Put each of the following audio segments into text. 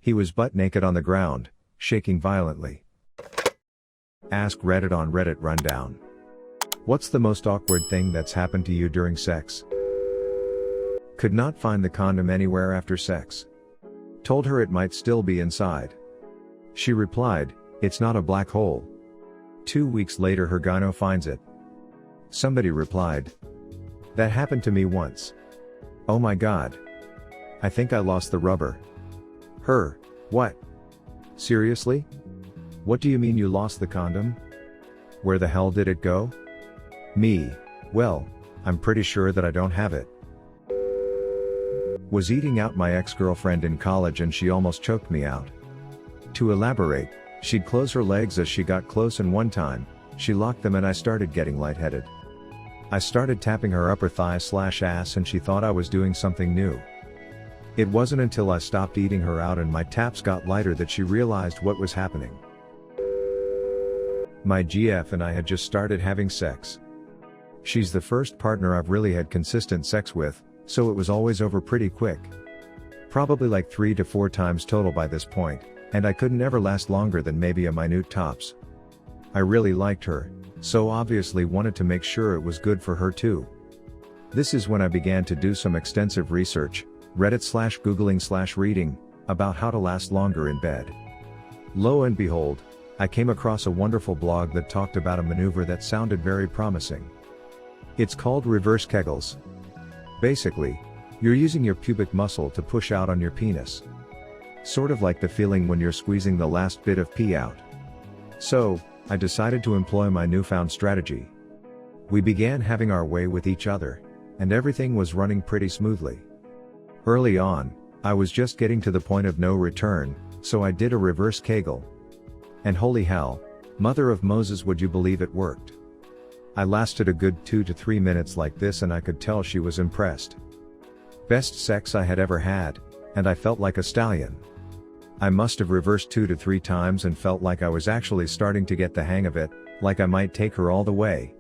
He was butt naked on the ground, shaking violently. Ask Reddit on Reddit Rundown. What's the most awkward thing that's happened to you during sex? Could not find the condom anywhere after sex. Told her it might still be inside. She replied, "It's not a black hole." 2 weeks later her gyno finds it. Somebody replied, "That happened to me once. Oh my god. I think I lost the rubber." Her, "What? Seriously? What do you mean you lost the condom? Where the hell did it go?" Me, "Well, I'm pretty sure that I don't have it. Was eating out my ex-girlfriend in college and she almost choked me out. To elaborate, she'd close her legs as she got close and one time, she locked them and I started getting lightheaded. I started tapping her upper thigh/ass and she thought I was doing something new. It wasn't until I stopped eating her out and my taps got lighter that she realized what was happening. My GF and I had just started having sex. She's the first partner I've really had consistent sex with, so it was always over pretty quick. Probably like 3 to 4 times total by this point, and I couldn't ever last longer than maybe a minute tops. I really liked her, so obviously wanted to make sure it was good for her too. This is when I began to do some extensive research, Reddit/Googling/reading, about how to last longer in bed. Lo and behold, I came across a wonderful blog that talked about a maneuver that sounded very promising. It's called reverse Kegels. Basically, you're using your pubic muscle to push out on your penis. Sort of like the feeling when you're squeezing the last bit of pee out. So, I decided to employ my newfound strategy. We began having our way with each other, and everything was running pretty smoothly. Early on, I was just getting to the point of no return, so I did a reverse Kegel. And holy hell, mother of Moses, would you believe it worked? I lasted a good 2 to 3 minutes like this and I could tell she was impressed. Best sex I had ever had, and I felt like a stallion. I must have reversed 2 to 3 times and felt like I was actually starting to get the hang of it, like I might take her all the way.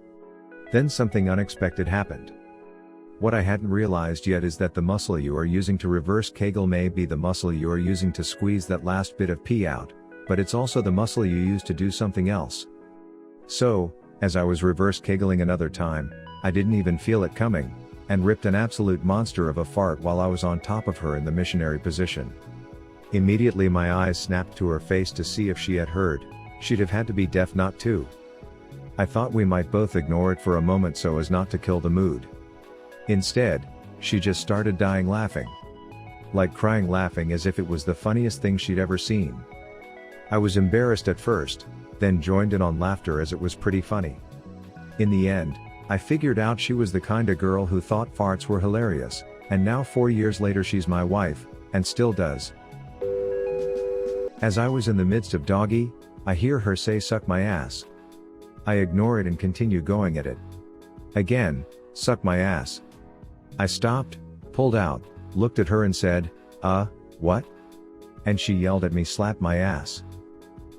Then something unexpected happened. What I hadn't realized yet is that the muscle you are using to reverse Kegel may be the muscle you are using to squeeze that last bit of pee out, but it's also the muscle you use to do something else. So, as I was reverse Kegeling another time, I didn't even feel it coming, and ripped an absolute monster of a fart while I was on top of her in the missionary position. Immediately my eyes snapped to her face to see if she had heard. She'd have had to be deaf not to. I thought we might both ignore it for a moment so as not to kill the mood. Instead, she just started dying laughing. Like crying laughing as if it was the funniest thing she'd ever seen. I was embarrassed at first, then joined in on laughter as it was pretty funny. In the end, I figured out she was the kinda girl who thought farts were hilarious, and now 4 years later she's my wife, and still does. As I was in the midst of doggy, I hear her say "suck my ass." I ignore it and continue going at it. Again, "suck my ass." I stopped, pulled out, looked at her and said, what? And she yelled at me, "Slap my ass."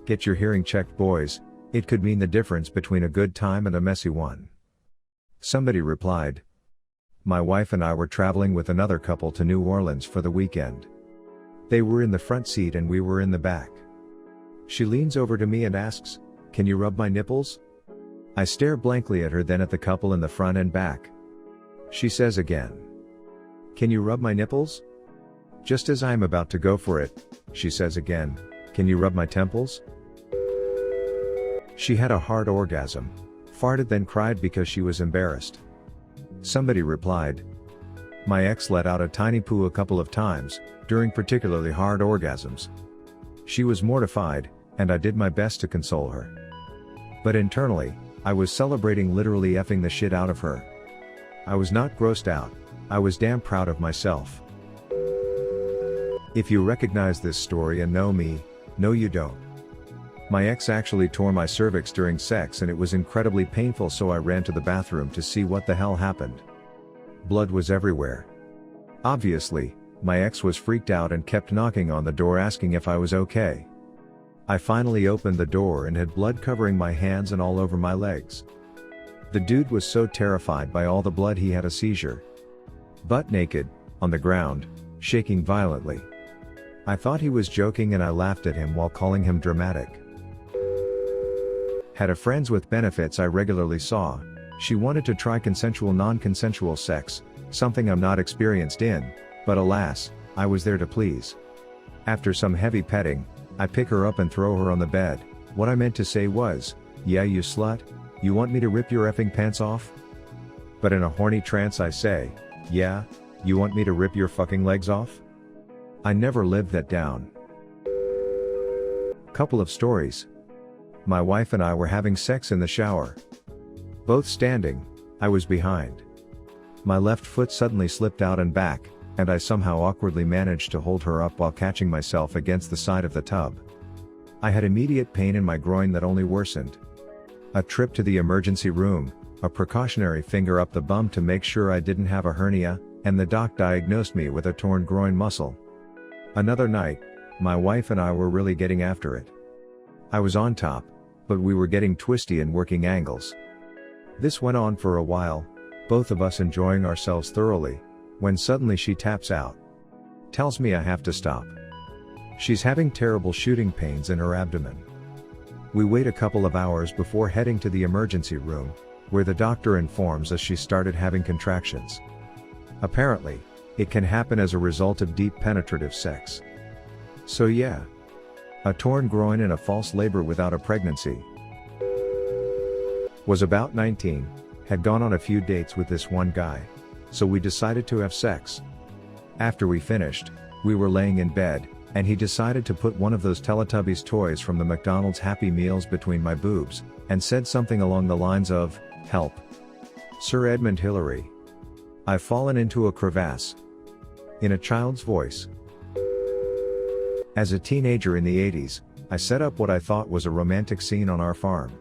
Get your hearing checked, boys, it could mean the difference between a good time and a messy one. Somebody replied. My wife and I were traveling with another couple to New Orleans for the weekend. They were in the front seat and we were in the back. She leans over to me and asks, "Can you rub my nipples?" I stare blankly at her, then at the couple in the front and back. She says again, "Can you rub my nipples?" Just as I am about to go for it, she says again, "Can you rub my temples?" She had a hard orgasm, farted, then cried because she was embarrassed. Somebody replied. My ex let out a tiny poo a couple of times, during particularly hard orgasms. She was mortified, and I did my best to console her. But internally, I was celebrating literally effing the shit out of her. I was not grossed out, I was damn proud of myself. If you recognize this story and know me, no you don't. My ex actually tore my cervix during sex and it was incredibly painful, so I ran to the bathroom to see what the hell happened. Blood was everywhere. Obviously, my ex was freaked out and kept knocking on the door asking if I was okay. I finally opened the door and had blood covering my hands and all over my legs. The dude was so terrified by all the blood he had a seizure. Butt naked, on the ground, shaking violently. I thought he was joking and I laughed at him while calling him dramatic. Had a friends with benefits I regularly saw. She wanted to try consensual non-consensual sex, something I'm not experienced in, but alas, I was there to please. After some heavy petting, I pick her up and throw her on the bed. What I meant to say was, "Yeah, you slut, you want me to rip your effing pants off?" But in a horny trance I say, "Yeah, you want me to rip your fucking legs off?" I never lived that down. Couple of stories. My wife and I were having sex in the shower. Both standing, I was behind. My left foot suddenly slipped out and back, and I somehow awkwardly managed to hold her up while catching myself against the side of the tub. I had immediate pain in my groin that only worsened. A trip to the emergency room, a precautionary finger up the bum to make sure I didn't have a hernia, and the doc diagnosed me with a torn groin muscle. Another night, my wife and I were really getting after it. I was on top, but we were getting twisty and working angles. This went on for a while, both of us enjoying ourselves thoroughly, when suddenly she taps out. Tells me I have to stop. She's having terrible shooting pains in her abdomen. We wait a couple of hours before heading to the emergency room, where the doctor informs us she started having contractions. Apparently, it can happen as a result of deep penetrative sex. So yeah. A torn groin and a false labor without a pregnancy. Was about 19, had gone on a few dates with this one guy. So we decided to have sex. After we finished, we were laying in bed, and he decided to put one of those Teletubbies toys from the McDonald's Happy Meals between my boobs, and said something along the lines of, "Help. Sir Edmund Hillary. I've fallen into a crevasse." In a child's voice. As a teenager in the 80s, I set up what I thought was a romantic scene on our farm.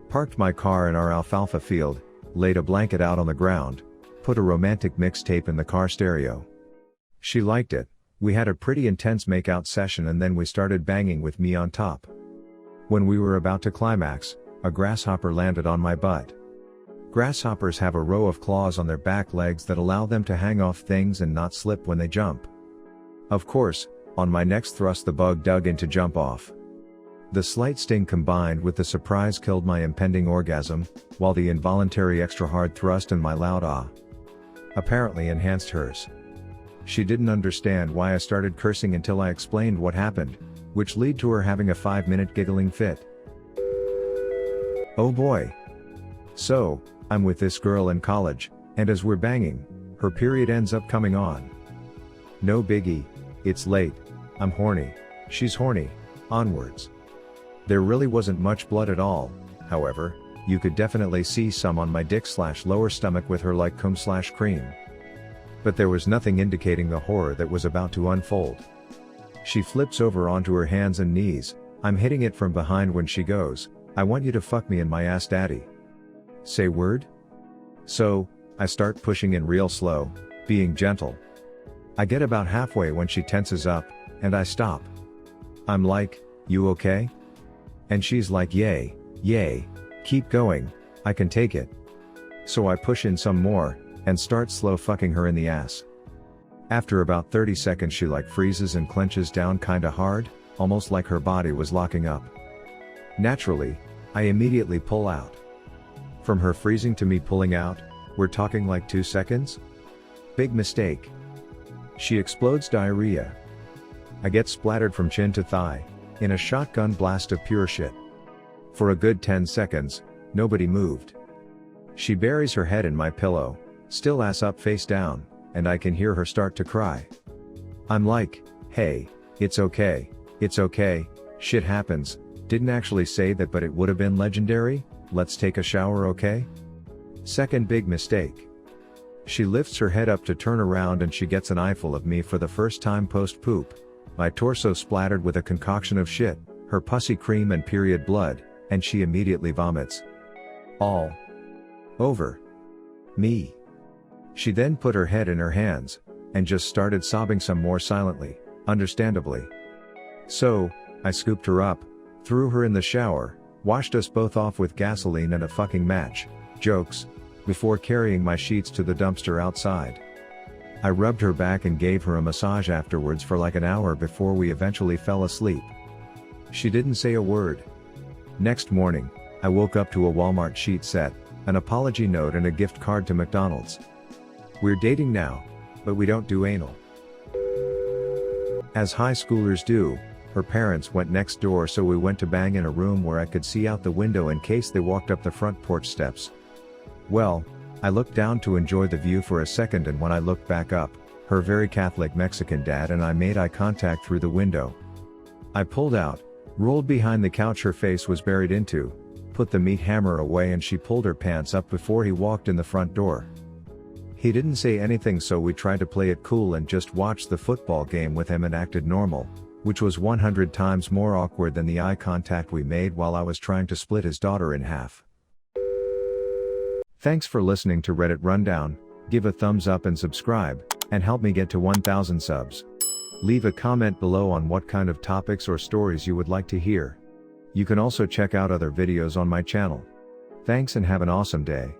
Parked my car in our alfalfa field, laid a blanket out on the ground, put a romantic mixtape in the car stereo. She liked it, we had a pretty intense makeout session and then we started banging with me on top. When we were about to climax, a grasshopper landed on my butt. Grasshoppers have a row of claws on their back legs that allow them to hang off things and not slip when they jump. Of course, on my next thrust the bug dug in to jump off. The slight sting combined with the surprise killed my impending orgasm, while the involuntary extra hard thrust and my loud ah apparently enhanced hers. She didn't understand why I started cursing until I explained what happened, which led to her having a 5-minute giggling fit. Oh boy. So, I'm with this girl in college, and as we're banging, her period ends up coming on. No biggie, it's late, I'm horny, she's horny, onwards. There really wasn't much blood at all, however, you could definitely see some on my dick/lower stomach with her like cum/cream. But there was nothing indicating the horror that was about to unfold. She flips over onto her hands and knees, I'm hitting it from behind when she goes, "I want you to fuck me in my ass, daddy." Say word? So, I start pushing in real slow, being gentle. I get about halfway when she tenses up, and I stop. I'm like, "You okay?" And she's like, "Yay, yay, keep going, I can take it." So I push in some more, and start slow fucking her in the ass. After about 30 seconds she like freezes and clenches down kinda hard, almost like her body was locking up. Naturally, I immediately pull out. From her freezing to me pulling out, we're talking like 2 seconds? Big mistake. She explodes diarrhea. I get splattered from chin to thigh, in a shotgun blast of pure shit. For a good 10 seconds, nobody moved. She buries her head in my pillow, still ass up face down, and I can hear her start to cry. I'm like, "Hey, it's okay, shit happens, didn't actually say that but it would've been legendary, let's take a shower okay?" Second big mistake. She lifts her head up to turn around and she gets an eyeful of me for the first time post-poop, my torso splattered with a concoction of shit, her pussy cream and period blood, and she immediately vomits. All over me. She then put her head in her hands, and just started sobbing some more silently, understandably. So, I scooped her up, threw her in the shower, washed us both off with gasoline and a fucking match, jokes, before carrying my sheets to the dumpster outside. I rubbed her back and gave her a massage afterwards for like an hour before we eventually fell asleep. She didn't say a word. Next morning, I woke up to a Walmart sheet set, an apology note and a gift card to McDonald's. We're dating now, but we don't do anal. As high schoolers do, her parents went next door, so we went to bang in a room where I could see out the window in case they walked up the front porch steps. Well, I looked down to enjoy the view for a second, and when I looked back up, her very Catholic Mexican dad and I made eye contact through the window. I pulled out, rolled behind the couch her face was buried into, put the meat hammer away, and she pulled her pants up before he walked in the front door. He didn't say anything, so we tried to play it cool and just watched the football game with him and acted normal, which was 100 times more awkward than the eye contact we made while I was trying to split his daughter in half. Thanks for listening to Reddit Rundown. Give a thumbs up and subscribe, and help me get to 1,000 subs. Leave a comment below on what kind of topics or stories you would like to hear. You can also check out other videos on my channel. Thanks and have an awesome day.